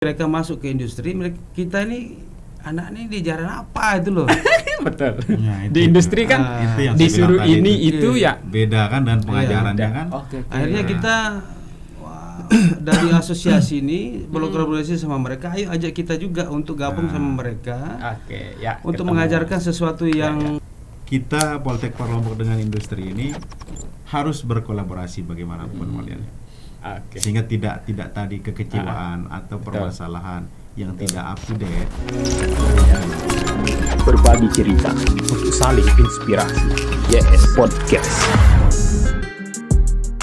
mereka masuk ke industri, kita ini anak ini diajarin apa itu loh. Betul. Ya, Di industri kan itu yang saya disuruh bilang tadi ini itu. itu ya. Beda kan dan pengajarannya kan. Oke. Akhirnya kita dari asosiasi ini berkolaborasi sama mereka. Ayo ajak kita juga untuk gabung sama mereka Oke, ya. untuk ketemu. mengajarkan sesuatu yang Kita Poltek Lombok dengan industri ini harus berkolaborasi bagaimanapun model. Oke. Sehingga tidak tadi kekecewaan atau Betul. permasalahan yang tidak up to date. Berbagi cerita untuk saling inspirasi. YS Podcast.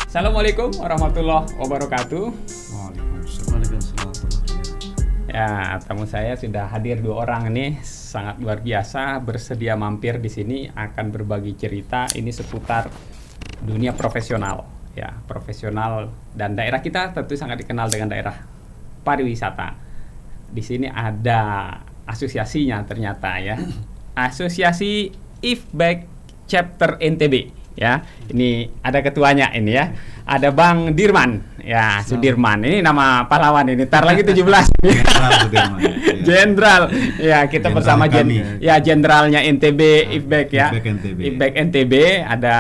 Assalamualaikum warahmatullahi wabarakatuh. Waalaikumsalam. Ya, tamu saya sudah hadir 2 orang ini, sangat luar biasa, bersedia mampir di sini akan berbagi cerita ini seputar dunia profesional. Ya, profesional dan daerah kita tentu sangat dikenal dengan daerah pariwisata. Di sini ada asosiasinya ternyata ya. Asosiasi IFBEC Chapter NTB ya. Ini ada ketuanya ini ya. Ada Bang Dirman ya, Sudirman. Ini nama pahlawan ini. Tar lagi 17. Jenderal Sudirman. Jenderal. Ya, kita Jenderal bersama kami. jenderalnya NTB IFBEC ya. IFBEC NTB. IFBEC NTB ada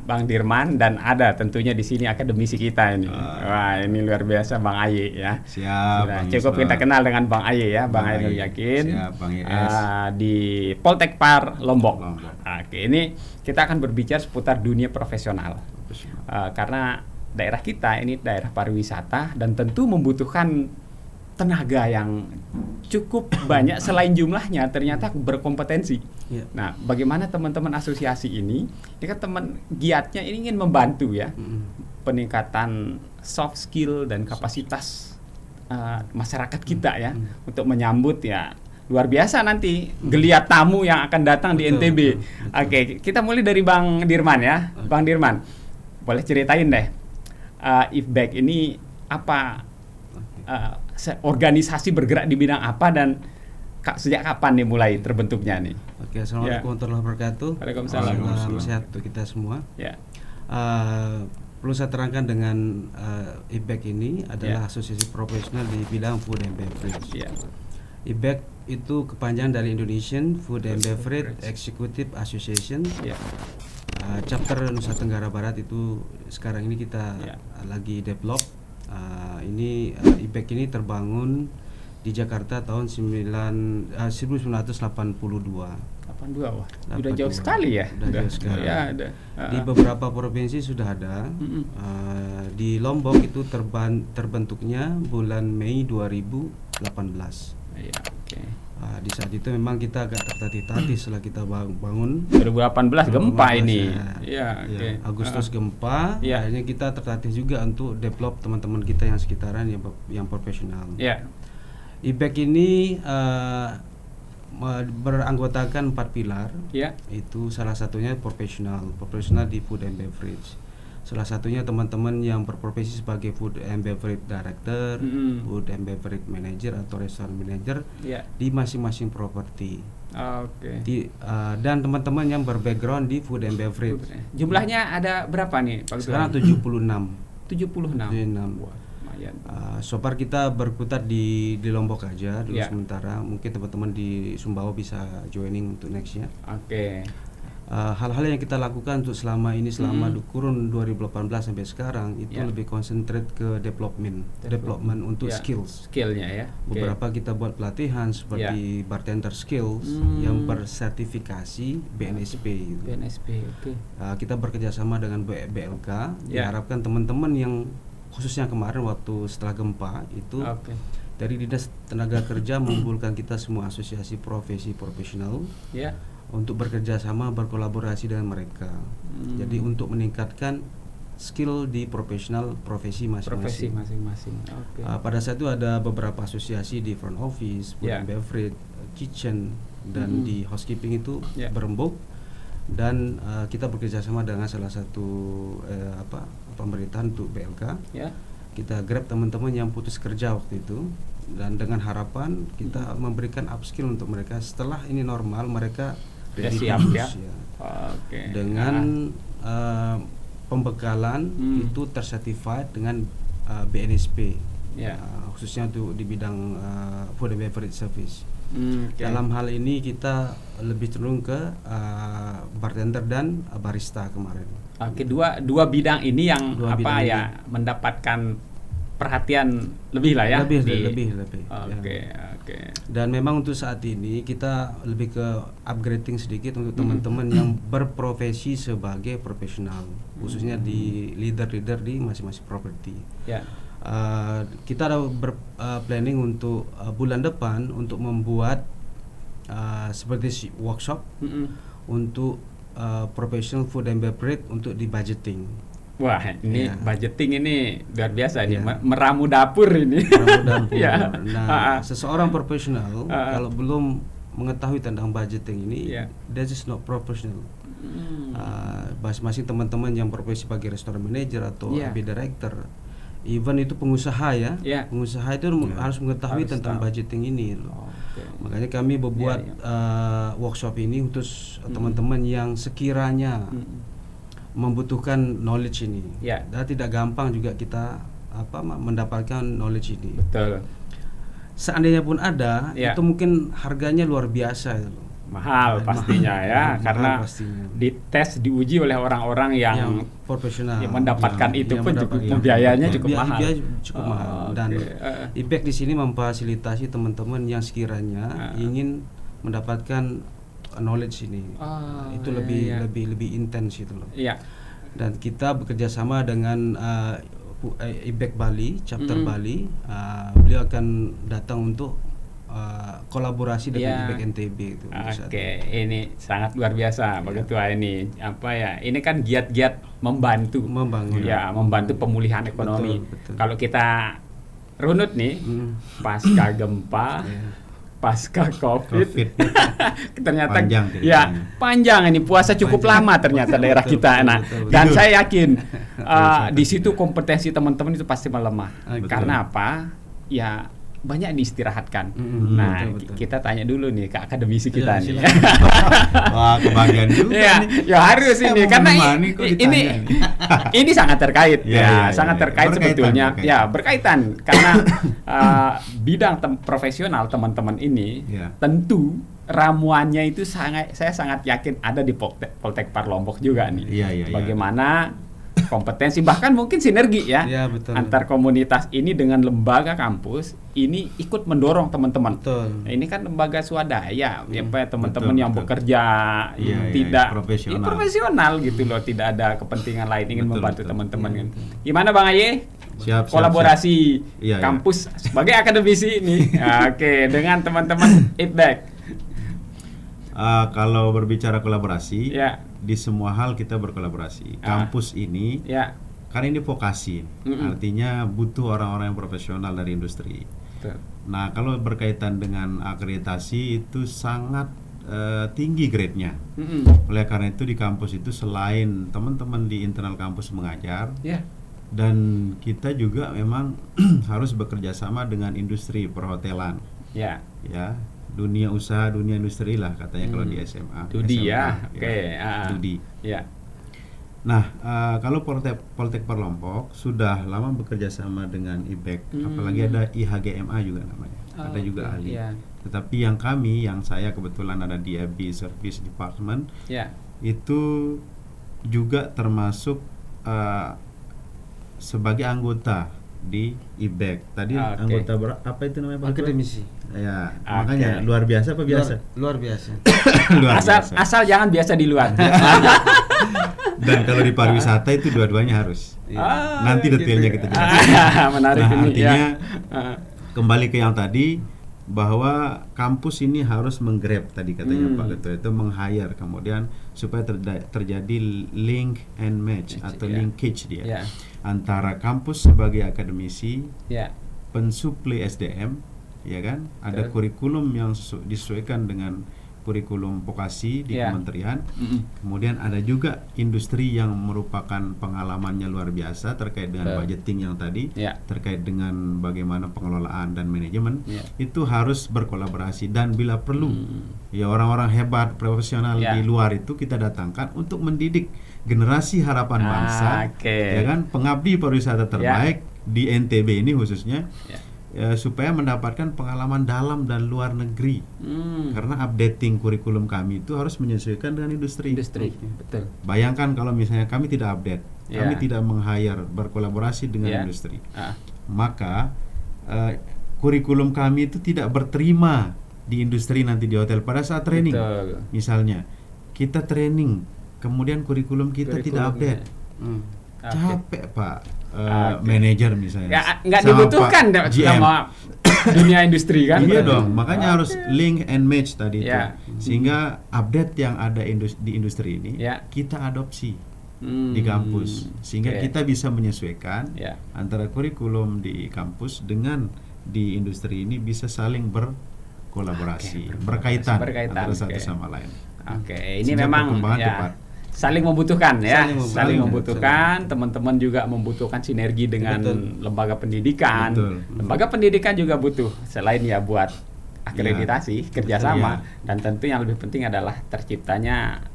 Bang Dirman dan ada tentunya di sini akademisi kita ini. Wah, ini luar biasa Bang Aye ya. Siap. Sudah Bang cukup Iswar. kita kenal dengan Bang Aye ya, Bang Aye Nur Aye. Yakin. Siap, Bang IS. Di Poltek Par Lombok. Lombok. Oke, ini kita akan berbicara seputar dunia profesional. Karena daerah kita ini daerah pariwisata dan tentu membutuhkan tenaga yang cukup banyak selain jumlahnya ternyata berkompetensi. ya. Nah, bagaimana teman-teman asosiasi ini kan teman giatnya ini ingin membantu ya peningkatan soft skill dan kapasitas masyarakat kita ya untuk menyambut ya luar biasa nanti geliat tamu yang akan datang di Betul, NTB. betul. Oke, kita mulai dari Bang Dirman ya. Bang Dirman, boleh ceritain deh IFBEC ini apa organisasi bergerak di bidang apa dan sejak kapan nih mulai terbentuknya nih? Oke, assalamualaikum warahmatullahi wabarakatuh. Waalaikumsalam. Salam sehat untuk kita semua. Ya. Perlu saya terangkan dengan IFBEC ini adalah asosiasi profesional di bidang food and beverage. Ya. IFBEC itu kepanjangan dari Indonesian Food and Beverage Executive Association. Ya. Chapter Nusa Tenggara Barat itu sekarang ini kita lagi develop. Ini IFBEC ini terbangun di Jakarta tahun 1982. 82 wah. Udah jauh 82. sekali ya. Udah jauh sekali. Ya, ada. Di beberapa provinsi sudah ada. Di Lombok itu terbentuknya bulan Mei 2018. Iya, oke. Di saat itu memang kita agak tertatih-tatih setelah kita bangun. 2018 gempa 2018, ini. ya. Iya, oke. Agustus gempa. Iya. Akhirnya kita tertatih juga untuk develop teman-teman kita yang sekitaran yang profesional. Ya. IFBEC ini beranggotakan 4 pilar. Ya. Itu salah satunya profesional di food and beverage. Salah satunya teman-teman yang berprofesi sebagai food and beverage director, food and beverage manager atau restaurant manager Ya. di masing-masing properti. Oke. Dan teman-teman yang berbackground di food and beverage. Jumlahnya ada berapa nih Pak? Sekarang 76. 76. 76. Wah, lumayan. So far kita berkutat di Lombok aja dulu Ya. sementara. Mungkin teman-teman di Sumbawa bisa joining untuk nextnya. Oke. Hal-hal yang kita lakukan untuk selama kurun 2018 sampai sekarang itu lebih konsentrate ke development untuk Ya. skills. Skillnya ya. Oke. Beberapa kita buat pelatihan seperti bartender skills yang bersertifikasi BNSP. Gitu. BNSP. Oke. Kita bekerjasama dengan BLK. Ya. Diharapkan teman-teman yang khususnya kemarin waktu setelah gempa itu Oke. dari Dinas Tenaga Kerja mengumpulkan kita semua asosiasi profesi profesional Ya. untuk bekerja sama berkolaborasi dengan mereka. Jadi untuk meningkatkan skill di profesi Profesi masing-masing. masing-masing. Oke. Pada saat itu ada beberapa asosiasi di front office, food Ya. and beverage, kitchen dan di housekeeping itu Ya. berembuk dan kita bekerja sama dengan salah satu pemerintahan untuk BLK. Ya. Kita grab teman-teman yang putus kerja waktu itu dan dengan harapan kita memberikan upskill untuk mereka setelah ini normal mereka Sudah ready siap to ya. use, Oke. dengan pembekalan itu tersertified dengan BNSP Ya. Khususnya untuk di bidang food and beverage service. Okay. Dalam hal ini kita lebih cenderung ke bartender dan barista kemarin. Oke, dua bidang ini yang mendapatkan perhatian lebih lah ya. Lebih. Oke. Dan memang untuk saat ini kita lebih ke upgrading sedikit untuk teman-teman yang berprofesi sebagai profesional, khususnya di leader di masing-masing properti. Ya. Kita ada planning untuk bulan depan untuk membuat seperti workshop untuk professional food and beverage untuk di budgeting. Wah, ini budgeting ini luar biasa nih, meramu dapur ini. Ya. Nah, seseorang profesional kalau belum mengetahui tentang budgeting ini, that is not professional. Masing-masing teman-teman yang profesi sebagai restoran manager atau AB director, even itu pengusaha pengusaha itu harus mengetahui tentang budgeting ini loh. Makanya kami membuat workshop ini untuk teman-teman yang sekiranya membutuhkan knowledge ini. Dan tidak gampang juga kita mendapatkan knowledge ini. Betul. Seandainya pun ada, itu mungkin harganya luar biasa itu loh. Mahal pastinya ya, karena dites, diuji oleh orang-orang yang profesional, yang mendapatkan itu pun biayanya cukup mahal. Cukup mahal. Dan IBEC di sini memfasilitasi teman-teman yang sekiranya ingin mendapatkan knowledge ini. Itu lebih intens itu loh. Dan kita bekerja sama dengan IBEC Bali, chapter Bali. Beliau akan datang untuk kolaborasi dengan IBEC NTB itu. Ini sangat luar biasa Pak Ketua ini. Ini kan giat-giat membantu pemulihan ekonomi. Betul. Kalau kita runut nih, pasca gempa, pasca COVID. Ternyata panjang ini, puasa cukup lama ternyata daerah kita. Dan saya yakin di situ kompetensi teman-teman itu pasti melemah. Karena apa? Ya banyak diistirahatkan. Betul. Kita tanya dulu nih ke akademisi kita nih. Wah, kebagian juga nih. Ya harus ini karena ini sangat terkait. Sangat terkait sebetulnya. Berkaitan karena bidang profesional teman-teman ini tentu ramuannya itu saya sangat yakin ada di Poltek Parlombok juga nih. Bagaimana kompetensi bahkan mungkin sinergi betul. Antar komunitas ini dengan lembaga kampus ini ikut mendorong teman-teman. Ini kan lembaga swadaya, teman-teman yang bekerja tidak profesional gitu loh, tidak ada kepentingan lain, ingin membantu teman-teman. Gimana Bang Aye? Kolaborasi kampus sebagai akademisi ini, dengan teman-teman IBEC. Kalau berbicara kolaborasi, di semua hal kita berkolaborasi. Kampus ini, karena ini vokasi, artinya butuh orang-orang yang profesional dari industri. Nah, kalau berkaitan dengan akreditasi itu sangat tinggi grade-nya. Oleh karena itu di kampus itu selain teman-teman di internal kampus mengajar, dan kita juga memang harus bekerja sama dengan industri perhotelan. Dunia usaha, dunia industri lah katanya kalau di SMA. Dudi Dudi. Nah, kalau Poltek Parlombok sudah lama bekerja sama dengan IBEC, apalagi ada IHGMA juga namanya. Ada juga ahli. Tetapi yang saya kebetulan ada di AB Service Department, itu juga termasuk sebagai anggota di IBEC. Tadi anggota apa itu namanya? Akademisi. Makanya luar biasa apa biasa? Luar biasa. Asal jangan biasa di luar. Dan kalau di pariwisata itu dua-duanya harus. Nanti detailnya kita jelaskan. Menarik ini. Artinya kembali ke yang tadi, bahwa kampus ini harus menggrab tadi katanya Pak Ketua, itu meng-hire kemudian supaya terjadi link and match atau linkage dia antara kampus sebagai akademisi, pensupli SDM, ada kurikulum yang disesuaikan dengan kurikulum vokasi di kementerian. Kemudian ada juga industri yang merupakan pengalamannya luar biasa terkait dengan budgeting yang tadi, terkait dengan bagaimana pengelolaan dan manajemen. Itu harus berkolaborasi, dan bila perlu orang-orang hebat profesional di luar itu kita datangkan untuk mendidik generasi harapan bangsa, pengabdi pariwisata terbaik di NTB ini khususnya supaya mendapatkan pengalaman dalam dan luar negeri. Karena updating kurikulum kami itu harus menyesuaikan dengan industri. Betul. Bayangkan kalau misalnya kami tidak update, kami tidak meng-hire berkolaborasi dengan industri, maka kurikulum kami itu tidak berterima di industri nanti di hotel pada saat training. Betul. Misalnya kita training, kemudian kurikulum kita tidak update. Capek Pak manajer misalnya. Nggak dibutuhkan sama dunia industri kan. Iya dong, makanya harus link and match tadi itu. Sehingga update yang ada di industri ini kita adopsi di kampus, sehingga kita bisa menyesuaikan antara kurikulum di kampus dengan di industri ini bisa saling berkolaborasi, berkaitan antara satu sama lain. Ini memang saling membutuhkan saling membutuhkan. Teman-teman juga membutuhkan sinergi dengan lembaga pendidikan. Lembaga pendidikan juga butuh selain buat akreditasi, kerjasama, dan tentu yang lebih penting adalah terciptanya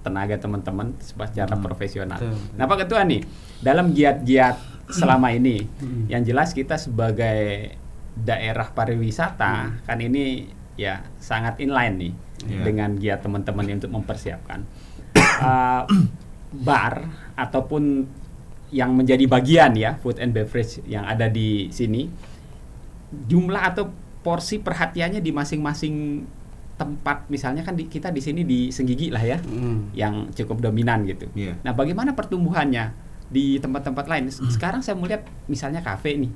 tenaga teman-teman secara profesional. Nah Pak Ketua nih, dalam giat-giat selama ini, yang jelas kita sebagai daerah pariwisata kan ini sangat inline nih dengan giat teman-teman untuk mempersiapkan bar ataupun yang menjadi bagian food and beverage yang ada di sini, jumlah atau porsi perhatiannya di masing-masing tempat, misalnya kan kita di sini di Senggigi lah yang cukup dominan gitu. Nah bagaimana pertumbuhannya di tempat-tempat lain? Sekarang saya melihat misalnya kafe nih.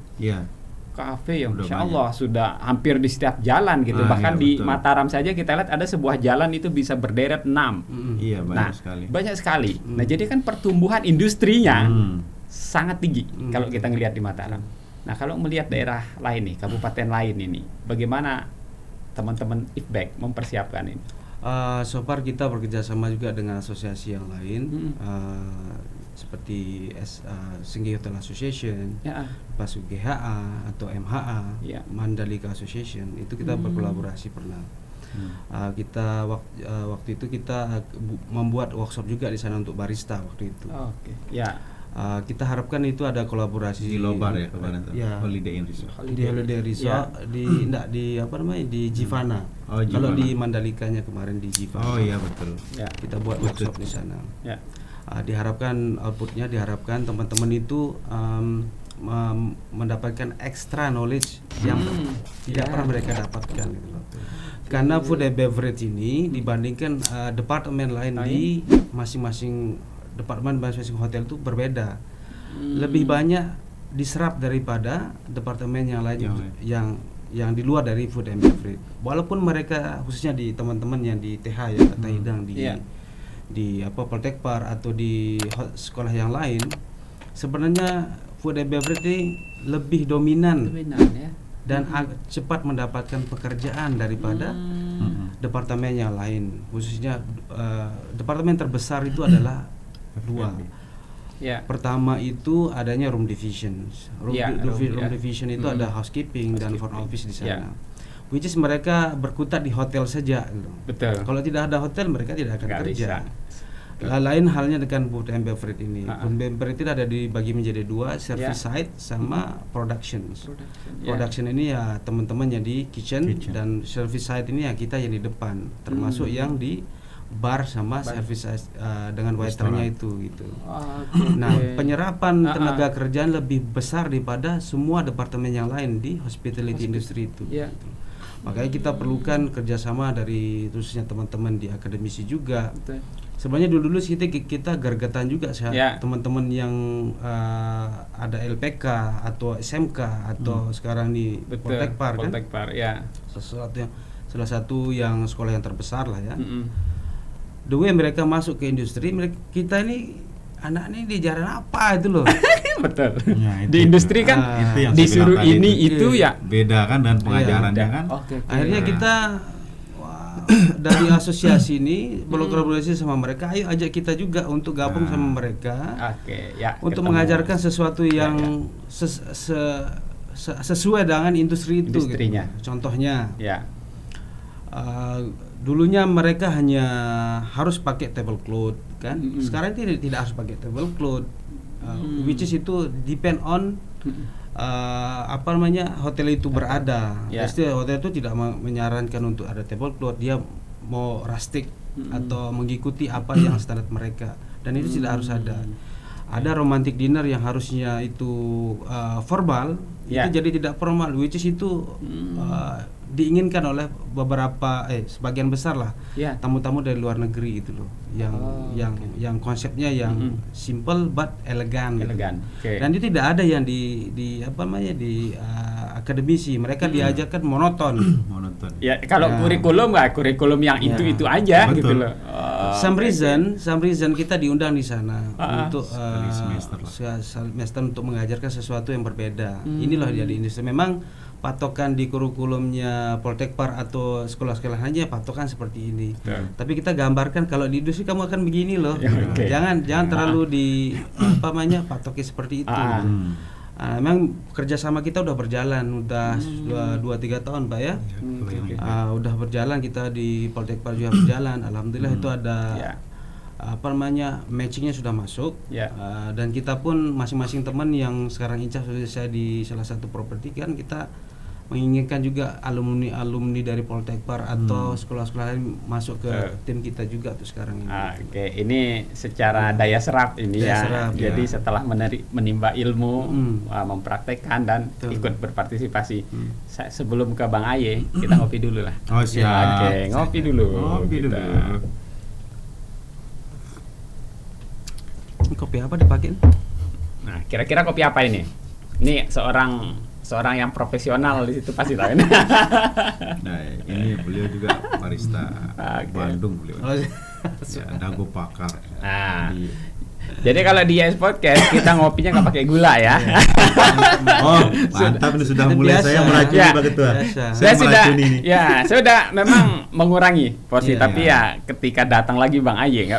Kafe yang Insya Allah sudah hampir di setiap jalan gitu. Bahkan di Mataram saja kita lihat ada sebuah jalan itu bisa berderet 6. Banyak sekali. Nah jadi kan pertumbuhan industrinya sangat tinggi kalau kita ngelihat di Mataram. Nah kalau melihat daerah lain nih, kabupaten lain ini, bagaimana teman-teman IFBEK mempersiapkan ini? So far kita bekerjasama juga dengan asosiasi yang lain, seperti Senggigi Hotel Association, Pasu GHA atau MHA, Mandalika Association, itu kita berkolaborasi pernah. Kita waktu itu kita membuat workshop juga di sana untuk barista waktu itu. Kita harapkan itu ada kolaborasi di Lobar kemarin Holiday Inn Resort. Di Holiday Resort di Jivana. Kalau di Mandalikanya kemarin di Jivana. Betul. Kita buat workshop di sana. Diharapkan outputnya teman-teman itu mendapatkan extra knowledge yang tidak pernah mereka dapatkan gitu loh. Karena food and beverage ini dibandingkan departemen lain di masing-masing departemen masing-masing hotel itu berbeda. Lebih banyak diserap daripada departemen yang lain yang di luar dari food and beverage. Walaupun mereka khususnya di teman-teman yang di TH Tata Hidang di Poltekpar atau di sekolah yang lain, sebenarnya food and beverage ini lebih dominan dan cepat mendapatkan pekerjaan daripada departemen yang lain. Khususnya departemen terbesar itu adalah 2. Pertama itu adanya room division. Room division itu ada housekeeping dan front office di sana. Which is mereka berkutat di hotel saja. Betul. Kalau tidak ada hotel mereka tidak akan kerja. Lain halnya dengan food and beverage ini. Food and beverage itu ada dibagi menjadi 2, service side sama production. Production ini teman-teman yang di kitchen dan service side ini kita yang di depan, termasuk yang di bar sama service dengan waiternya itu gitu. Nah, penyerapan tenaga kerjaan lebih besar daripada semua departemen yang lain di hospitality industry itu. Makanya kita perlukan kerjasama dari khususnya teman-teman di akademisi juga. Sebenarnya dulu kita gergetan juga teman-teman yang ada LPK atau SMK atau sekarang di Poltekpar kan. Salah satu yang sekolah yang terbesar lah ya. The way mereka masuk ke industri, kita ini anak ini diajarin apa itu loh. Betul. Di industri kan disuruh ini itu beda kan dan pengajarannya kan. Akhirnya kita dari asosiasi ini berkolaborasi sama mereka. Ayo ajak kita juga untuk gabung sama mereka. Untuk mengajarkan sesuatu yang sesuai dengan industri itu. Gitu. Contohnya. Dulunya mereka hanya harus pakai tablecloth kan. Sekarang tidak harus pakai tablecloth. Which is itu depend on hotel itu berada. Ya. Pasti hotel itu tidak menyarankan untuk ada tablecloth, dia mau rustic atau mengikuti apa yang standar mereka, dan itu tidak harus ada. Ada romantic dinner yang harusnya itu formal, itu jadi tidak formal, which is itu diinginkan oleh beberapa sebagian besar lah tamu-tamu dari luar negeri itu loh, yang konsepnya yang simple but elegan. Gitu. Okay. Dan itu tidak ada yang di akademisi, mereka diajarkan monoton. Ya kalau kurikulum yang itu aja. Betul. Gitu loh. Some reason kita diundang di sana untuk semester untuk mengajarkan sesuatu yang berbeda. Inilah jadi industri. Memang patokan di kurikulumnya Poltekpar atau sekolah-sekolah hanya patokan seperti ini. Tapi kita gambarkan kalau di industri kamu akan begini loh. Jangan terlalu patoki seperti itu. Memang kerjasama kita udah berjalan, udah 2-3 tahun Pak ya. Udah berjalan, kita di Poltekpar juga berjalan. Alhamdulillah itu ada matchingnya sudah masuk. Dan kita pun masing-masing teman yang sekarang incas saya di salah satu properti kan, kita menginginkan juga alumni dari Poltekpar atau sekolah-sekolah lain masuk ke tim kita juga tuh sekarang ini. Oke, ini secara daya serap ini Jadi setelah menimba ilmu, mempraktekkan dan ikut berpartisipasi. Sebelum ke Bang Aye, kita ngopi dulu lah. Oh siap. Oke, ngopi dulu. Kopi apa dipakai? Nah, kira-kira kopi apa ini? Ini seorang yang profesional di situ pasti tahu. Nah, ini beliau juga barista Bandung beliau. Dago pakar. Jadi kalau di YS Podcast kita ngopinya nggak pakai gula ya. Mantap, ini sudah mulai biasa. Saya meracuni Pak Ketua. Saya sudah memang mengurangi porsi, tapi ketika datang lagi Bang Aye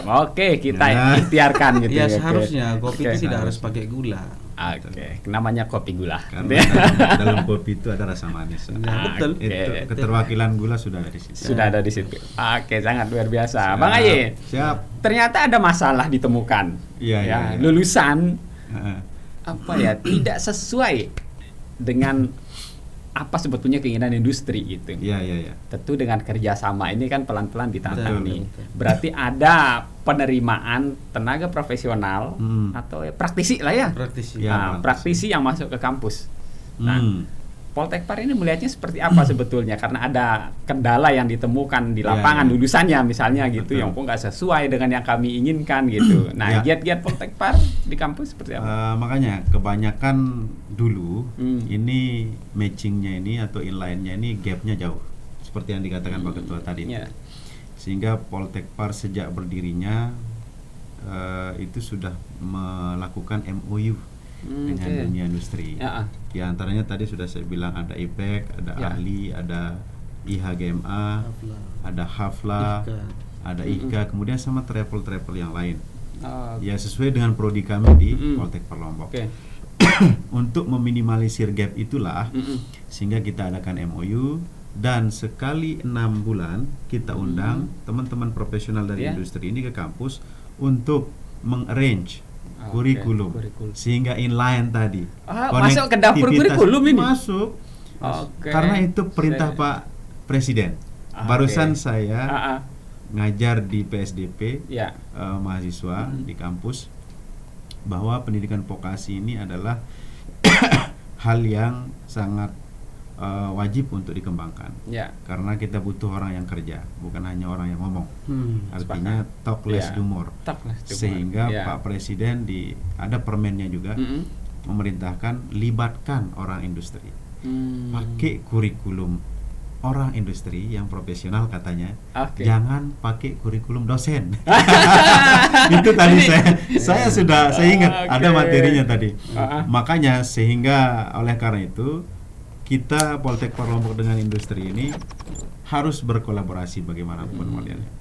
kita ikhtiarkan gitu. Ya seharusnya kopi itu tidak harus pakai gula. Namanya kopi gula. Karena dalam kopi itu ada rasa manis. Betul. Keterwakilan gula sudah ada di situ. Sangat luar biasa. Bang Aye. Siap. Ternyata ada masalah ditemukan. Lulusan tidak sesuai dengan apa sebetulnya keinginan industri gitu. Tentu dengan kerjasama ini kan pelan-pelan ditantang. Berarti ada penerimaan tenaga profesional atau praktisi lah ya. Praktisi yang masuk ke kampus. Poltekpar ini melihatnya seperti apa sebetulnya? Karena ada kendala yang ditemukan di lapangan lulusannya misalnya gitu, yang kok nggak sesuai dengan yang kami inginkan gitu. Nah, giat-giat Poltekpar di kampus seperti apa? Makanya kebanyakan dulu ini matchingnya ini atau inline-nya ini gapnya jauh, seperti yang dikatakan Pak Ketua tadi. Sehingga Poltekpar sejak berdirinya itu sudah melakukan MOU dengan dunia industri. Di antaranya tadi sudah saya bilang ada IPEC, ada ahli, ada IHGMA, ada Hafla, ada IKA, kemudian sama travel yang lain. Ya sesuai dengan prodi kami di Poltekpar Lombok. Untuk meminimalisir gap itulah sehingga kita adakan MOU, dan sekali 6 bulan kita undang teman-teman profesional dari industri ini ke kampus untuk mengarrange kurikulum sehingga inline tadi. Masuk ke dapur kurikulum ini. Masuk. Karena itu perintah Pak Presiden. Barusan saya ngajar di PSDP mahasiswa di kampus bahwa pendidikan vokasi ini adalah hal yang sangat wajib untuk dikembangkan. Karena kita butuh orang yang kerja, bukan hanya orang yang ngomong. Artinya talk less do more. Sehingga Pak Presiden ada permennya juga memerintahkan libatkan orang industri. Pakai kurikulum orang industri yang profesional katanya. Jangan pakai kurikulum dosen. Itu tadi saya ingat ada materinya tadi. Makanya sehingga oleh karena itu kita Poltekpar Lombok dengan industri ini harus berkolaborasi bagaimanapun modelnya.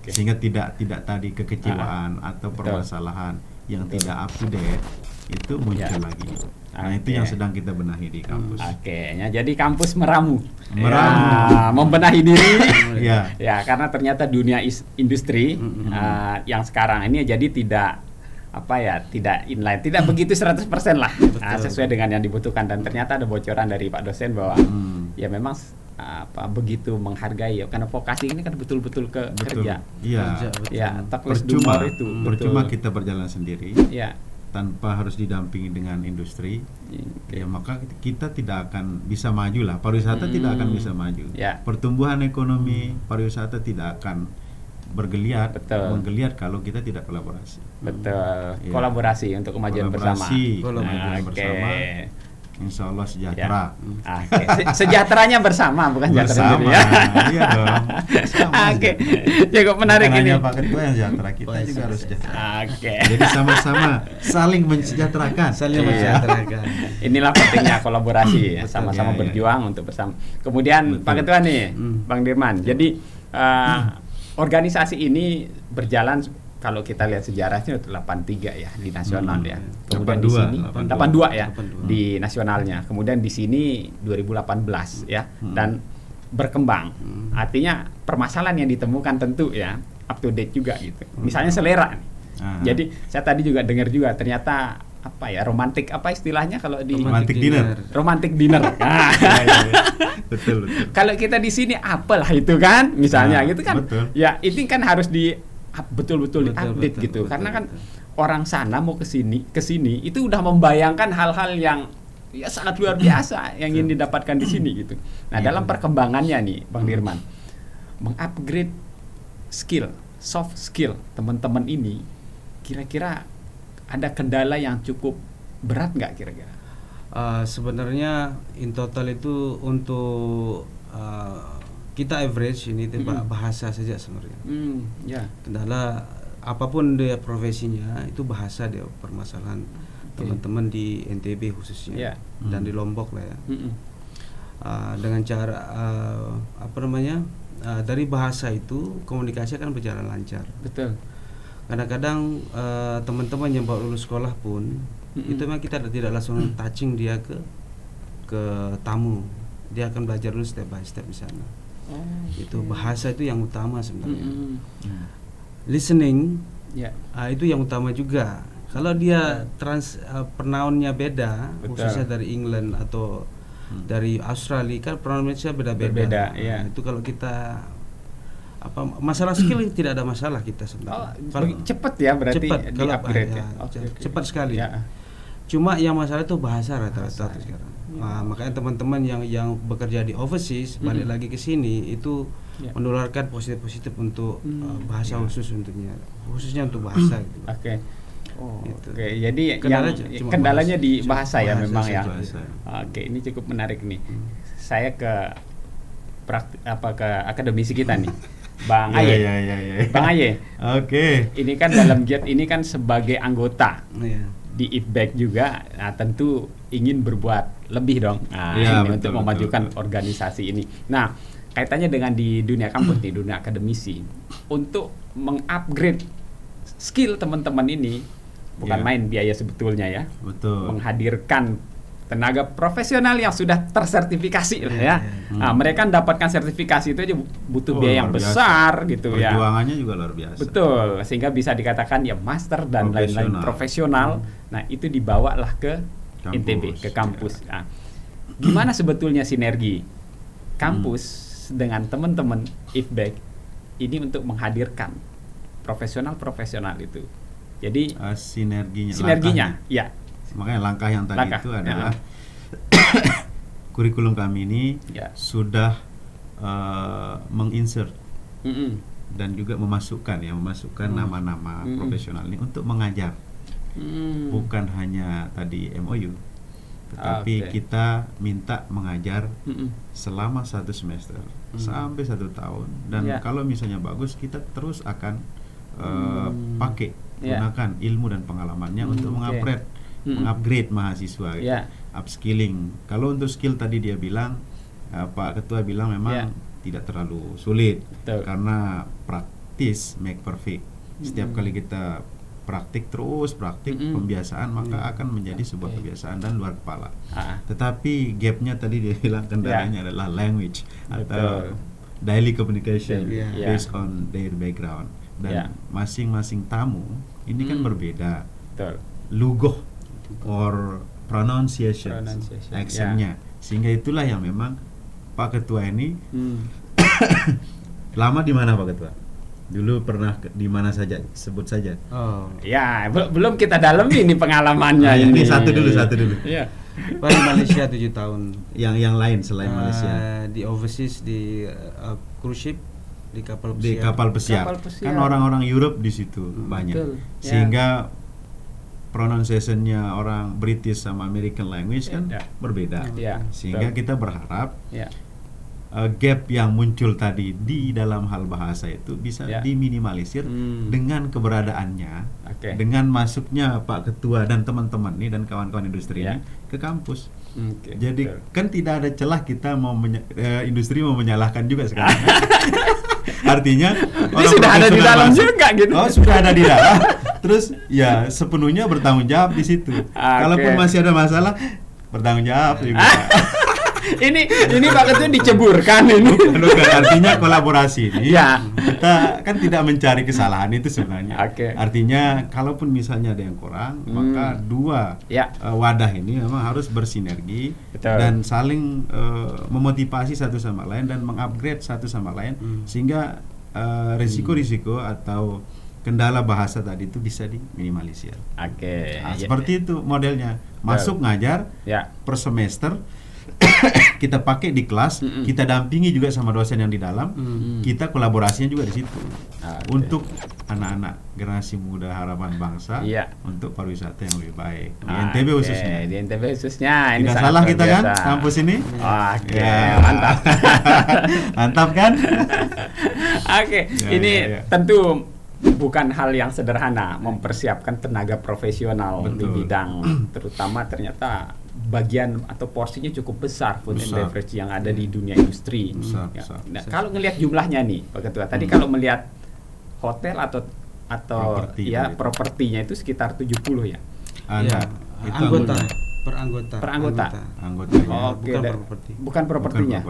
Sehingga tidak tadi kekecewaan atau permasalahan yang tidak up to date itu muncul lagi. Nah, itu yang sedang kita benahi di kampus. Jadi kampus meramu. Membenahi diri. Karena ternyata dunia industri yang sekarang ini jadi tidak tidak inline, tidak begitu 100% lah sesuai dengan yang dibutuhkan, dan ternyata ada bocoran dari Pak dosen bahwa ya memang begitu menghargai ya, karena vokasi ini kan betul-betul kerja. Iya. Ya, percuma kita berjalan sendiri. Ya. Tanpa harus didampingi dengan industri, ya maka kita tidak akan bisa maju lah. Pariwisata tidak akan bisa maju. Ya. Pertumbuhan ekonomi pariwisata tidak akan menggeliat kalau kita tidak kolaborasi. Betul. Ya. Kolaborasi untuk kemajuan bersama. Bersama. Insya Allah sejahtera. Sejahteranya bersama, bukan sejahtera sendiri. Iya dong. Cukup menarik ini. Hanya Pak Ketua yang sejahtera, kita juga harus sejahtera. Jadi sama-sama saling mensejahterakan. Inilah pentingnya kolaborasi, sama-sama berjuang untuk bersama. Kemudian Pak Ketua nih, Bang Dirman. Jadi organisasi ini berjalan, kalau kita lihat sejarahnya 83 ya di nasional ya. Kemudian 82, di sini 82 ya 82. Di nasionalnya. Kemudian di sini 2018 ya dan berkembang. Artinya permasalahan yang ditemukan tentu ya up to date juga gitu. Misalnya selera nih. Jadi saya tadi juga dengar juga ternyata romantik istilahnya kalau di romantic dinner. Betul. Kalau kita di sini apalah itu kan misalnya gitu kan. Betul. Ya ini kan harus betul-betul diupdate gitu. Karena kan orang sana mau ke sini itu udah membayangkan hal-hal yang ya sangat luar biasa yang ingin didapatkan di sini gitu. Nah, dalam perkembangannya nih Bang Dirman, mengupgrade soft skill teman-teman ini, kira-kira ada kendala yang cukup berat nggak kira-kira? Sebenarnya in total itu untuk kita average ini bahasa saja sebenarnya. Kendala apapun dia profesinya itu bahasa dia permasalahan teman-teman di NTB khususnya dan di Lombok lah ya. Dengan cara dari bahasa itu komunikasi akan berjalan lancar. Betul. Kadang-kadang teman-teman yang baru lulus sekolah pun itu memang kita tidak langsung touching dia ke tamu. Dia akan belajar dulu step by step di sana. Itu bahasa itu yang utama sebenarnya. Listening itu yang utama juga. Kalau dia pronounnya beda, khususnya dari England atau dari Australia kan pronounnya beda-beda. Itu kalau kita masalah skill tidak ada masalah kita sebenarnya. Kalau cepat ya berarti di-upgrade ya. Cepat sekali. Cuma yang masalah itu bahasa rata-rata sekarang. Makanya teman-teman yang bekerja di overseas balik lagi ke sini itu menularkan positif untuk bahasa khususnya untuk bahasa gitu. Jadi kendalanya di bahasa ya memang ya. Ini cukup menarik nih. Saya ke akademisi kita nih. Bang Aye. Bang Aye. Ini kan dalam Giat ini kan sebagai anggota di IFBEC juga, tentu ingin berbuat lebih dong. Untuk memajukan organisasi ini. Nah, kaitannya dengan di dunia kampus, di dunia akademisi, untuk mengupgrade skill teman-teman ini bukan main biaya sebetulnya ya. Betul. Menghadirkan tenaga profesional yang sudah tersertifikasi lah ya. Mereka mendapatkan sertifikasi itu aja butuh biaya yang besar gitu ya. Perjuangannya juga luar biasa. Betul, sehingga bisa dikatakan ya master dan lain-lain profesional. Nah, itu dibawalah ke NTB, ke kampus. Nah, gimana sebetulnya sinergi kampus dengan teman-teman IFBEC ini untuk menghadirkan profesional-profesional itu. Jadi sinerginya ya. Makanya langkah yang tadi itu adalah kurikulum kami ini sudah menginsert dan juga memasukkan nama-nama profesional ini untuk mengajar. Bukan hanya tadi MOU, tetapi kita minta mengajar selama 1 semester sampai 1 tahun, dan kalau misalnya bagus kita terus akan pakai gunakan ilmu dan pengalamannya untuk mengupgrade mahasiswa, upskilling. Kalau untuk skill tadi dia bilang, Pak Ketua bilang memang tidak terlalu sulit. Karena praktis make perfect. Setiap kali kita praktik pembiasaan, maka akan menjadi sebuah kebiasaan dan luar kepala. Tetapi gapnya tadi dia bilang kendalanya adalah language atau daily communication based on their background. Dan masing-masing tamu ini kan berbeda. Betul. lugoh or pronunciation, accentnya. Sehingga itulah yang memang Pak Ketua ini lama di mana Pak Ketua? Dulu pernah di mana saja, sebut saja. Oh. Ya, belum kita dalemi ini pengalamannya Ini satu dulu. Iya. Di Malaysia 7 tahun. Yang lain selain Malaysia. Di overseas, di cruise ship, di kapal pesiar. Di kapal pesiar. Kan orang-orang Europe di situ banyak. Betul. Sehingga pronunciation-nya orang British sama American language kan berbeda. Sehingga kita berharap gap yang muncul tadi di dalam hal bahasa itu bisa diminimalisir dengan keberadaannya, dengan masuknya Pak Ketua dan teman-teman ini dan kawan-kawan industri ini ke kampus. Jadi kan tidak ada celah kita mau industri mau menyalahkan juga sekarang. Artinya orang sudah ada di dalam juga gitu. Oh, sudah ada di dalam. Terus ya sepenuhnya bertanggung jawab di situ. Kalaupun masih ada masalah, bertanggung jawab juga. ini Pak Ketua diceburkan ini. Bukan, artinya kolaborasi ini. Kita kan tidak mencari kesalahan itu sebenarnya. Artinya kalaupun misalnya ada yang kurang, maka dua wadah ini memang harus bersinergi dan saling memotivasi satu sama lain dan mengupgrade satu sama lain sehingga risiko-risiko atau kendala bahasa tadi itu bisa diminimalisir. Seperti itu modelnya. Masuk ngajar per semester. Kita pakai di kelas, kita dampingi juga sama dosen yang di dalam, kita kolaborasinya juga di situ untuk anak-anak generasi muda harapan bangsa, untuk pariwisata yang lebih baik di NTB khususnya. Di NTB khususnya. Tidak salah kita kan kampus ini. Mantap. Mantap kan? Ini tentu bukan hal yang sederhana mempersiapkan tenaga profesional di bidang, terutama ternyata bagian atau porsinya cukup besar food and beverage yang ada di dunia industri. Nah, kalau ngelihat jumlahnya nih, Pak Ketua, tadi kalau melihat hotel atau propertinya itu sekitar 70 ya. Anggota. Per anggota. Bukan propertinya.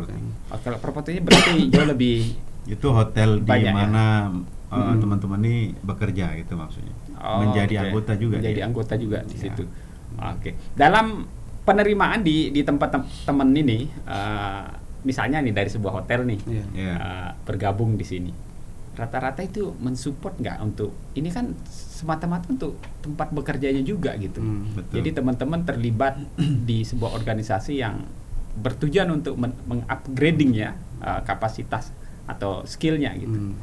Kalau propertinya berarti jauh lebih. Itu hotel di mana teman-teman ini bekerja gitu maksudnya. Menjadi anggota juga. Menjadi anggota juga di situ. Dalam penerimaan di tempat teman ini, misalnya nih dari sebuah hotel nih, bergabung di sini, rata-rata itu mensupport nggak untuk ini kan semata-mata untuk tempat bekerjanya juga gitu. Jadi teman-teman terlibat di sebuah organisasi yang bertujuan untuk mengupgrading kapasitas atau skillnya gitu.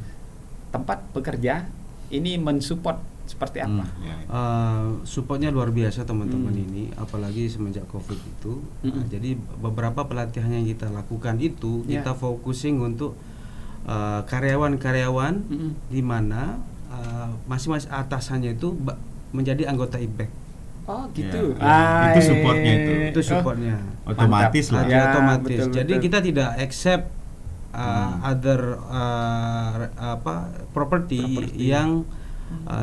Tempat bekerja ini mensupport seperti apa? Supportnya luar biasa teman-teman ini, apalagi semenjak COVID itu. Jadi beberapa pelatihan yang kita lakukan itu kita focusing untuk karyawan-karyawan di mana masing-masing atasannya itu menjadi anggota IPEC. Oh gitu. Itu supportnya itu. Itu supportnya. Otomatis lah. Otomatis. Jadi kita tidak accept other property yang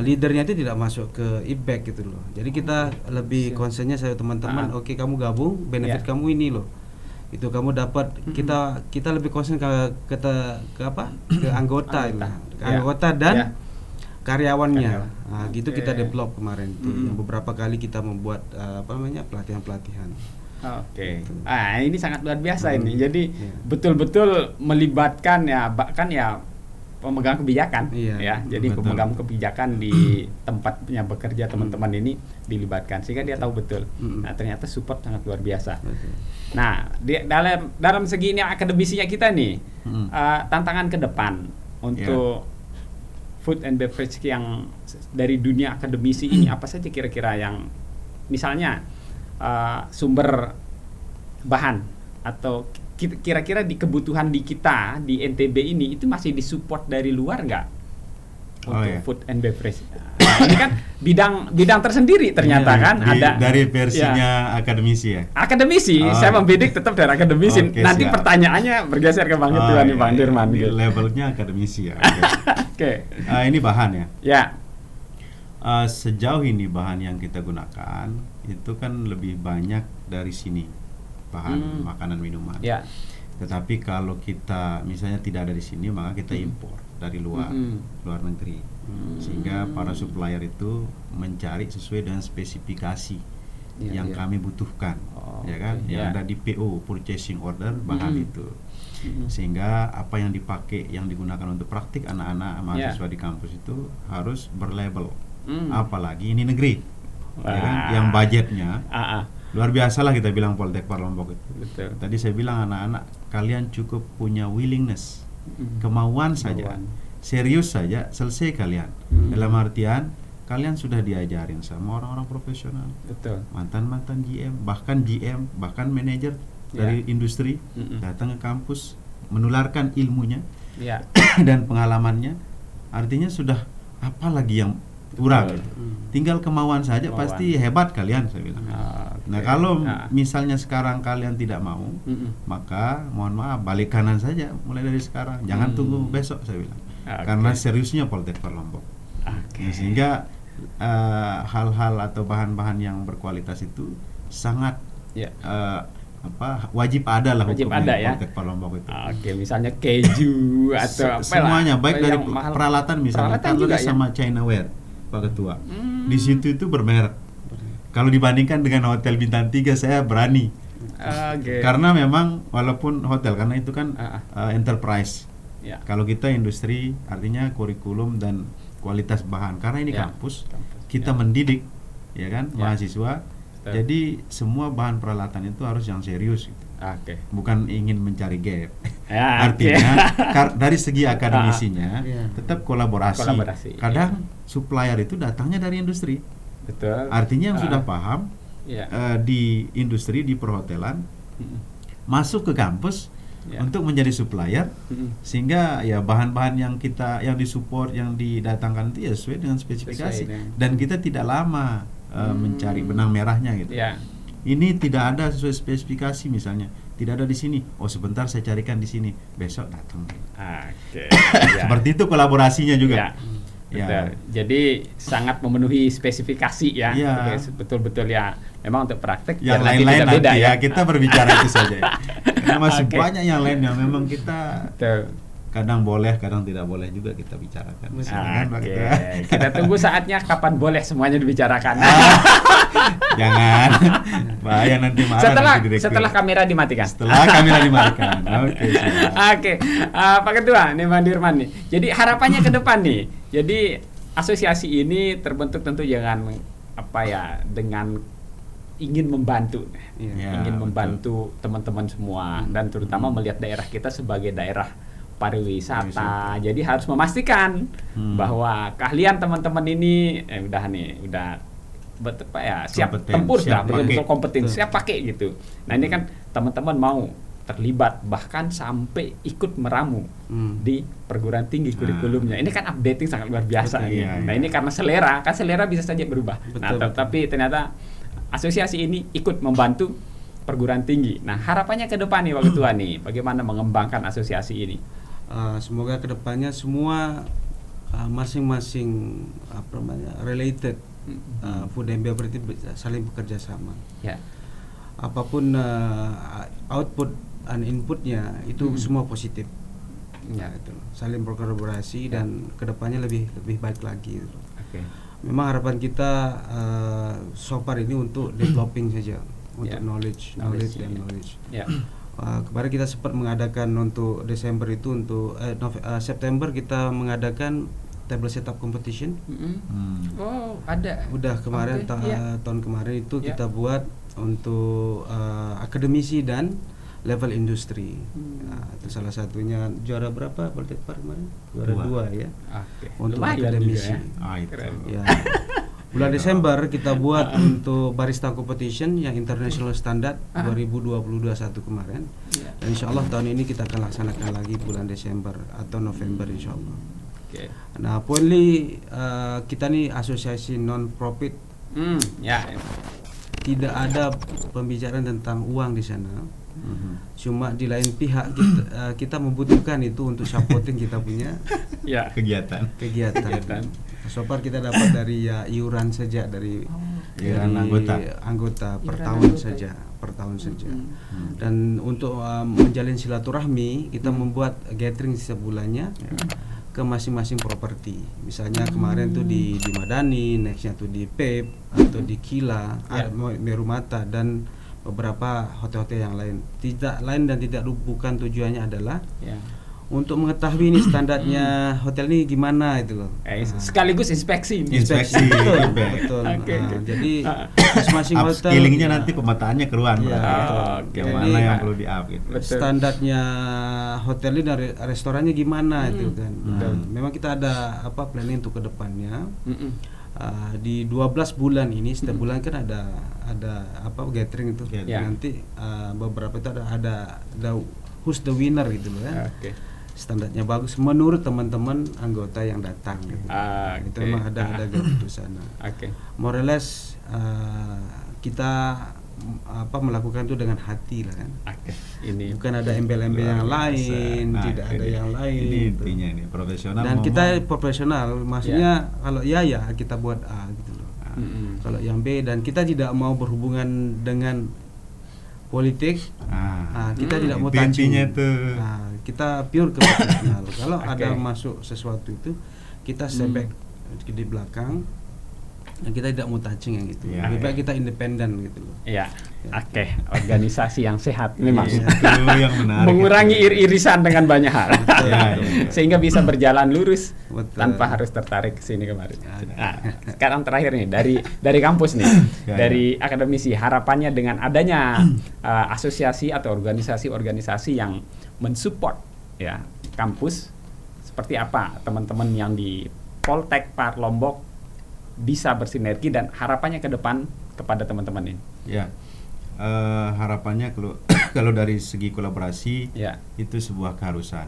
leadernya itu tidak masuk ke IPEC gitu loh. Jadi kita lebih concernnya saya teman-teman, oke, kamu gabung, benefit kamu ini loh. Itu kamu dapat, kita lebih concern ke anggota anggota dan karyawannya. Nah, gitu kita develop kemarin itu. Yang beberapa kali kita membuat pelatihan-pelatihan. Ini sangat luar biasa ini. Jadi betul-betul melibatkan bahkan pemegang kebijakan jadi pemegang kebijakan di tempatnya bekerja teman-teman ini dilibatkan sehingga dia tahu betul. Nah, ternyata support sangat luar biasa. Nah, dalam segi ini akademisinya kita nih, tantangan ke depan untuk food and beverage yang dari dunia akademisi ini apa saja kira-kira yang misalnya sumber bahan atau kira-kira di kebutuhan di kita di NTB ini itu masih disupport dari luar nggak untuk food and beverage? Nah, ini kan bidang tersendiri ternyata kan ada dari versinya akademisi ya. Akademisi, saya membidik tetap dari akademisi. Nanti siap. Pertanyaannya bergeser ke Bang Ketua nih, Bang Dirman. Levelnya akademisi ya. Ini bahan ya. Ya. Sejauh ini bahan yang kita gunakan itu kan lebih banyak dari sini. Bahan makanan minuman. Tetapi kalau kita misalnya tidak ada di sini maka kita impor. dari luar negeri, sehingga para supplier itu mencari sesuai dengan spesifikasi yang kami butuhkan, ya kan, yang ada di PO, purchasing order bahan itu, sehingga apa yang dipakai, yang digunakan untuk praktik anak-anak mahasiswa di kampus itu harus berlabel, apalagi ini negeri, ya kan, yang budgetnya luar biasa lah, kita bilang Poltekpar Lombok itu. Betul. Tadi saya bilang anak-anak kalian cukup punya willingness, kemauan saja, serius saja, selesai kalian. Dalam artian kalian sudah diajarin sama orang-orang profesional, betul, mantan GM, bahkan manajer dari industri datang ke kampus menularkan ilmunya dan pengalamannya. Artinya sudah apa lagi yang kurang gitu. Tinggal kemauan saja, pasti hebat kalian, saya bilang. Nah kalau misalnya sekarang kalian tidak mau, maka mohon maaf, balik kanan saja mulai dari sekarang, jangan tunggu besok, saya bilang. Karena seriusnya Poltekpar Lombok. Nah, sehingga hal-hal atau bahan-bahan yang berkualitas itu sangat wajib ada lah hukumnya Poltekpar Lombok itu. Misalnya keju atau semuanya, baik dari peralatan misalnya, kalau sama Chinaware, Pak Ketua, di situ itu bermerek. Kalau dibandingkan dengan hotel bintang 3, saya berani. Karena memang walaupun hotel, karena itu kan enterprise. Kalau kita industri, artinya kurikulum dan kualitas bahan. Karena ini kampus, kita mendidik, ya kan, mahasiswa. Jadi semua bahan peralatan itu harus yang serius gitu. Bukan ingin mencari gap. Artinya dari segi akademisinya tetap kolaborasi. Kadang supplier itu datangnya dari industri. Betul. Artinya yang sudah paham di industri, di perhotelan, masuk ke kampus untuk menjadi supplier, sehingga ya bahan-bahan yang disupport, yang didatangkan itu ya sesuai dengan spesifikasi, dan kita tidak lama mencari benang merahnya gitu. Ini tidak ada sesuai spesifikasi, misalnya tidak ada di sini, sebentar saya carikan di sini, besok datang. Seperti itu kolaborasinya juga. Jadi sangat memenuhi spesifikasi ya. Betul-betul ya. Memang untuk praktek yang lain-lain beda ya. Kita berbicara itu saja. Karena masih banyak yang lain yang memang kita kadang boleh, kadang tidak boleh juga kita bicarakan. Kita tunggu saatnya kapan boleh semuanya dibicarakan. Jangan, bahaya nanti marah. Setelah kamera dimatikan. Pak Ketua, nih Pak Dirman nih. Jadi harapannya ke depan nih. Jadi asosiasi ini terbentuk tentu dengan ingin membantu, membantu teman-teman semua, dan terutama melihat daerah kita sebagai daerah pariwisata. Jadi harus memastikan bahwa keahlian teman-teman ini siap tempur, sudah betul-betul kompeten, siap pakai gitu. Nah ini kan teman-teman mau terlibat bahkan sampai ikut meramu di perguruan tinggi kurikulumnya. Ini kan updating sangat luar biasa. Nah ini karena selera bisa saja berubah. Tapi ternyata asosiasi ini ikut membantu perguruan tinggi. Nah harapannya ke depan nih Pak Ketua nih, bagaimana mengembangkan asosiasi ini? Semoga kedepannya semua masing-masing related food and beverage saling bekerja sama. Apapun output dan inputnya itu semua positif. Itu saling berkolaborasi dan kedepannya lebih baik lagi. Memang harapan kita so far ini untuk developing saja, untuk knowledge. Kemarin kita sempat mengadakan untuk Desember itu, untuk September kita mengadakan table setup competition. Ada. Udah kemarin tahun kemarin itu kita buat untuk akademisi dan level industri. Nah, itu salah satunya juara berapa Poltekpar kemarin? Juara 2 ya. Untuk akademisi. Bulan Desember kita buat untuk barista competition yang international standard 2021 kemarin. Dan insya Allah tahun ini kita akan laksanakan lagi bulan Desember atau November insya Allah. Nah, poinly kita nih asosiasi non-profit, tidak ada pembicaraan tentang uang di sana. Cuma di lain pihak kita membutuhkan itu untuk supporting kita punya kegiatan. So far kita dapat dari iuran saja, dari anggota per tahun saja. Dan untuk menjalin silaturahmi kita membuat gathering setiap bulannya. ke masing-masing properti. Misalnya kemarin tuh di Madani, nextnya tuh di PEP atau di Kila, Merumata dan beberapa hotel-hotel yang lain. Tidak lain dan tidak bukan tujuannya adalah untuk mengetahui ini standarnya hotel ini gimana itu loh. Sekaligus inspeksi. Betul. Jadi masing-masing hotel upskillingnya nanti pemetaannya keruan. Yang mana yang perlu di-up gitu. Standarnya hotel ini dan restorannya gimana itu kan. Memang kita ada planning untuk kedepannya. Di 12 bulan ini setiap bulan kan ada gathering itu. Nanti beberapa itu ada who's the winner gitu loh ya. Standarnya bagus menurut teman-teman anggota yang datang gitu. Itu memang ada gathering di sana. More or less kita melakukan itu dengan hati lah kan. Ini bukan ada embel-embel yang lain, tidak ada yang lain. Ini intinya ini profesional. Dan kita profesional, maksudnya kalau ya kita buat A gitu loh. Kalau yang B, dan kita tidak mau berhubungan dengan politik. Kita tidak mau touching. Kita pure ke profesional. Kalau ada masuk sesuatu itu kita step back di belakang. Dan kita tidak mau touching yang gitu. Lebih baik kita independen gitu loh. Organisasi yang sehat memang. Itu yang menarik. Mengurangi iri-irisan dengan banyak hal. Sehingga bisa berjalan lurus tanpa harus tertarik ke sini kemari. Sekarang terakhir nih dari kampus nih, dari akademisi, harapannya dengan adanya asosiasi atau organisasi-organisasi yang mensupport kampus, seperti apa teman-teman yang di Poltek Par Lombok bisa bersinergi dan harapannya ke depan kepada teman-teman ini. Harapannya kalau dari segi kolaborasi itu sebuah keharusan.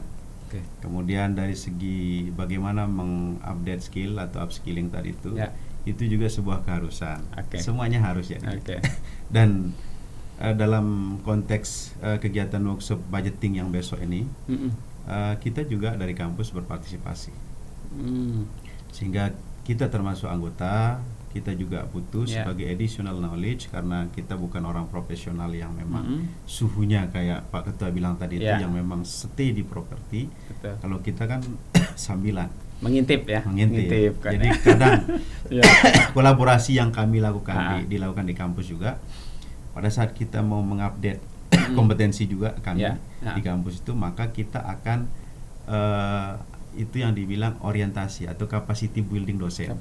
Kemudian dari segi bagaimana mengupdate skill atau upskilling tadi itu juga sebuah keharusan. Semuanya harus Dan dalam konteks kegiatan workshop budgeting yang besok ini, kita juga dari kampus berpartisipasi. Sehingga kita termasuk anggota, kita juga butuh sebagai additional knowledge karena kita bukan orang profesional yang memang suhunya kayak Pak Ketua bilang tadi itu yang memang stay di properti. Kalau kita kan sambilan mengintip. Jadi kadang kolaborasi yang kami lakukan dilakukan di kampus juga. Pada saat kita mau mengupdate kompetensi juga kami di kampus itu, maka kita akan itu yang dibilang orientasi atau capacity building dosen.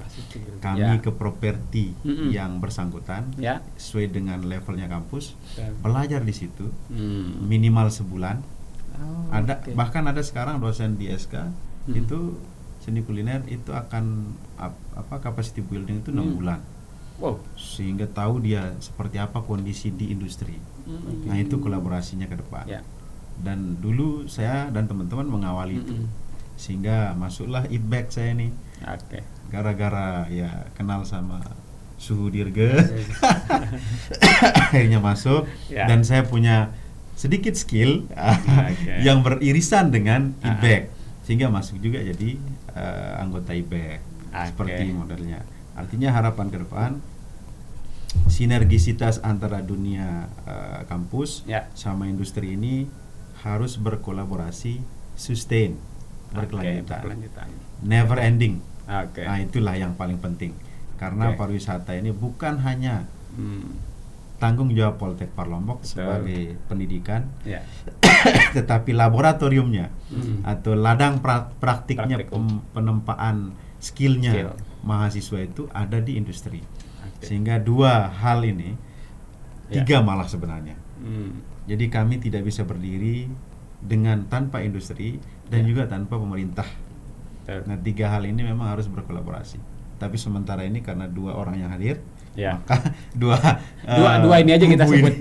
Kami ke properti yang bersangkutan sesuai dengan levelnya kampus, belajar di situ minimal sebulan. Bahkan ada sekarang dosen di SK itu seni kuliner itu akan capacity building itu 6 bulan. Sehingga tahu dia seperti apa kondisi di industri. Nah, itu kolaborasinya ke depan. Dan dulu saya dan teman-teman mengawali itu. Sehingga masuklah IPBEK saya nih. Gara-gara kenal sama Suhu Dirge. Akhirnya masuk dan saya punya sedikit skill yang beririsan dengan IPBEK. Sehingga masuk juga jadi anggota IPBEK. Seperti modelnya. Artinya harapan ke depan sinergisitas antara dunia kampus sama industri ini harus berkolaborasi, sustain, berkelanjutan, never ending. Nah, itulah yang paling penting karena pariwisata ini bukan hanya tanggung jawab Poltek Par Lombok sebagai pendidikan, tetapi laboratoriumnya atau ladang praktiknya penempaan skillnya mahasiswa itu ada di industri. Sehingga dua hal ini, tiga malah sebenarnya. Jadi kami tidak bisa berdiri dengan tanpa industri dan juga tanpa pemerintah. Nah, tiga hal ini memang harus berkolaborasi. Tapi sementara ini karena dua orang yang hadir, maka dua ini aja kita sebut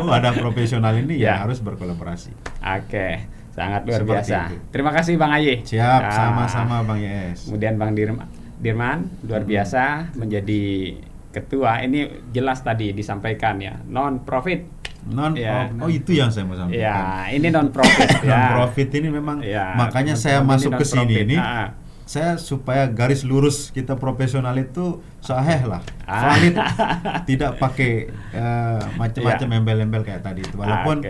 wadah profesional ini harus berkolaborasi. Sangat luar biasa. Terima kasih Bang Aye. Siap, sama-sama Bang Yes. Kemudian Bang Dirman luar biasa menjadi ketua. Ini jelas tadi disampaikan non profit. Itu yang saya mau sampaikan. Ini non profit. Non profit ini memang makanya saya masuk ke sini ini. Saya supaya garis lurus kita profesional itu sahih lah, valid, tidak pakai macam-macam embel-embel kayak tadi itu. Walaupun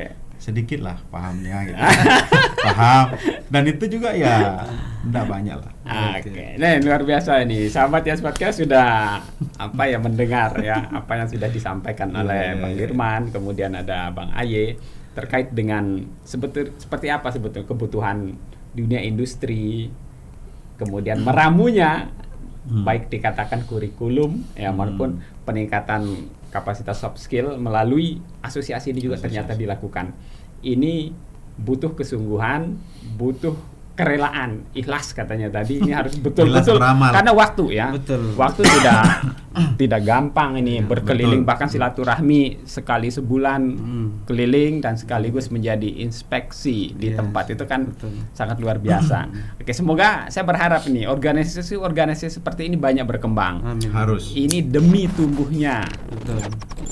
sedikit lah pahamnya gitu. Paham, dan itu juga ya enggak banyak lah. Oke. Nah, luar biasa ini. Sahabat Yes Podcast sudah mendengar ya apa yang sudah disampaikan oleh Bang Dirman, kemudian ada Bang Aye terkait dengan seperti apa sebetulnya kebutuhan dunia industri, kemudian meramunya baik dikatakan kurikulum ya maupun peningkatan kapasitas soft skill melalui asosiasi ini juga ternyata dilakukan. Ini butuh kesungguhan, butuh kerelaan, ikhlas katanya tadi. Ini harus betul-betul karena waktu ya. Betul. Waktu tidak gampang ini berkeliling, bahkan silaturahmi sekali sebulan keliling dan sekaligus menjadi inspeksi di tempat itu kan sangat luar biasa. Oke, semoga saya berharap ini organisasi seperti ini banyak berkembang. Amin. Harus. Ini demi tumbuhnya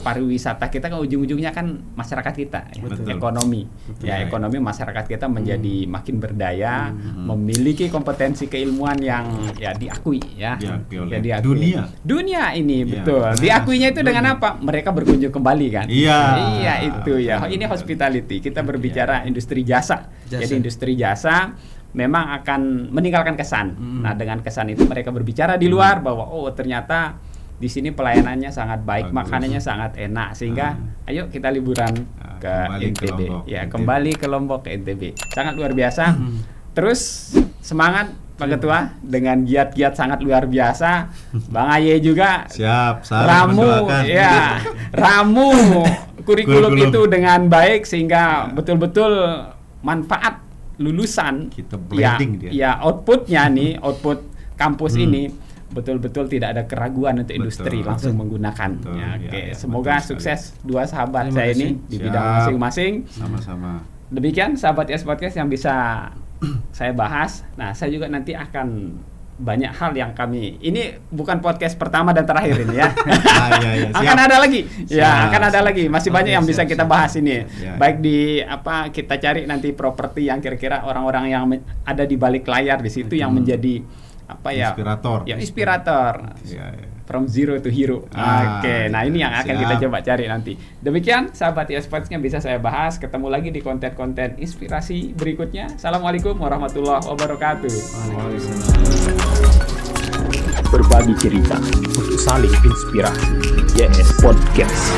pariwisata kita kan ujung-ujungnya kan masyarakat kita, ekonomi. Ya, ekonomi masyarakat kita menjadi makin berdaya, memiliki kompetensi keilmuan yang ya diakui ya. Diakui. Dunia ini betul. Diakuinya itu dengan apa? Mereka berkunjung kembali kan? Iya itu ya. Ini hospitality. Kita berbicara industri jasa. Jadi industri jasa memang akan meninggalkan kesan. Nah, dengan kesan itu mereka berbicara di luar bahwa ternyata di sini pelayanannya sangat baik, makanannya sangat enak, sehingga ayo kita liburan ke NTB. Kembali ke Lombok ke NTB. Sangat luar biasa. Terus semangat Pak Ketua dengan giat-giat sangat luar biasa. Bang Aye juga siap ramu kurikulum itu dengan baik sehingga betul-betul manfaat lulusan kita blending outputnya nih, output kampus ini betul-betul tidak ada keraguan untuk industri langsung menggunakan. Semoga sukses dua sahabat saya ini di bidang masing-masing. Sama-sama. Demikian sahabat Yes Podcast yang bisa saya bahas. Nah, saya juga nanti akan banyak hal yang ini bukan podcast pertama dan terakhir ini ya. Akan ada lagi. Akan ada lagi. Masih banyak yang bisa kita bahas ini. Baik di kita cari nanti properti yang kira-kira orang-orang yang ada di balik layar di situ yang menjadi inspirator. From zero to hero. Nah ini yang akan kita coba cari nanti. Demikian sahabat Yes Podcast yang bisa saya bahas. Ketemu lagi di konten-konten inspirasi berikutnya. Assalamualaikum warahmatullahi wabarakatuh. Berbagi cerita untuk saling inspirasi. Yes Podcast.